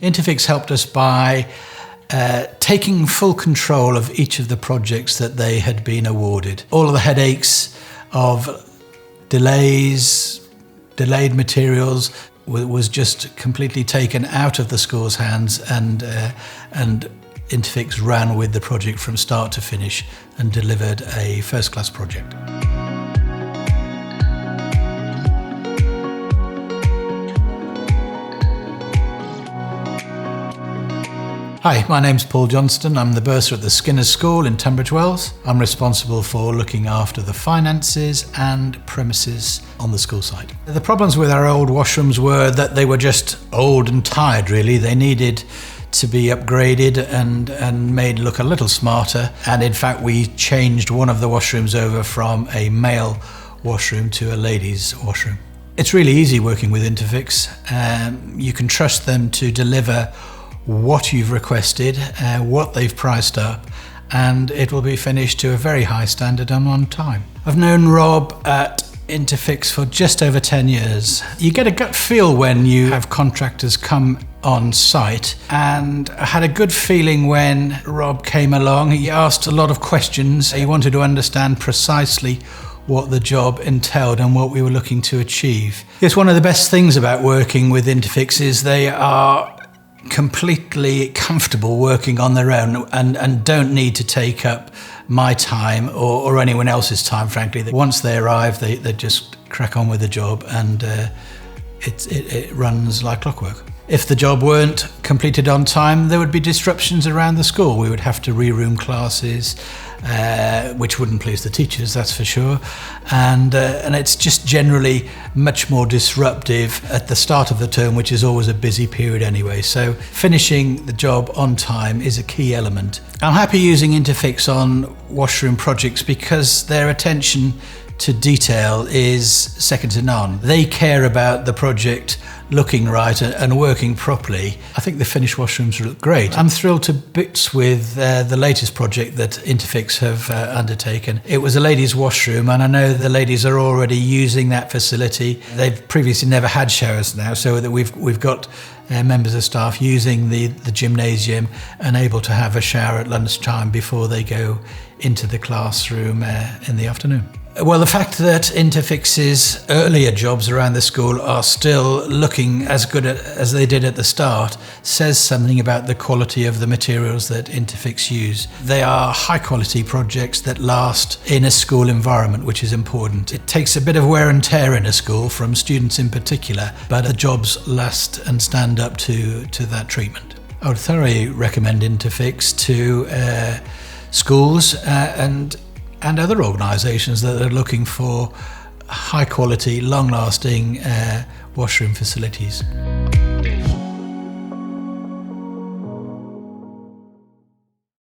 Interfix helped us by taking full control of each of the projects that they had been awarded. All of the headaches of delayed materials was just completely taken out of the school's hands, and Interfix ran with the project from start to finish and delivered a first-class project. Hi, my name's Paul Johnston. I'm the bursar at the Skinners School in Tunbridge Wells. I'm responsible for looking after the finances and premises on the school site. The problems with our old washrooms were that they were just old and tired, really. They needed to be upgraded and made look a little smarter. And in fact, we changed one of the washrooms over from a male washroom to a ladies' washroom. It's really easy working with Interfix. You can trust them to deliver what you've requested, what they've priced up, and it will be finished to a very high standard and on time. I've known Rob at Interfix for just over 10 years. You get a gut feel when you have contractors come on site, and I had a good feeling when Rob came along. He asked a lot of questions. He wanted to understand precisely what the job entailed and what we were looking to achieve. It's one of the best things about working with Interfix is they are completely comfortable working on their own and don't need to take up my time or anyone else's time, frankly. Once they arrive, they just crack on with the job, and it runs like clockwork. If the job weren't completed on time, there would be disruptions around the school. We would have to re-room classes, which wouldn't please the teachers, that's for sure. And it's just generally much more disruptive at the start of the term, which is always a busy period anyway. So finishing the job on time is a key element. I'm happy using Interfix on washroom projects because their attention to detail is second to none. They care about the project looking right and working properly. I think the finished washrooms look great. I'm thrilled to bits with the latest project that Interfix have undertaken. It was a ladies' washroom, and I know the ladies are already using that facility. They've previously never had showers now, so that we've got members of staff using the gymnasium and able to have a shower at lunchtime before they go into the classroom in the afternoon. Well, the fact that Interfix's earlier jobs around the school are still looking as good as they did at the start says something about the quality of the materials that Interfix use. They are high quality projects that last in a school environment, which is important. It takes a bit of wear and tear in a school from students in particular, but the jobs last and stand up to that treatment. I would thoroughly recommend Interfix to schools and other organisations that are looking for high quality, long lasting washroom facilities.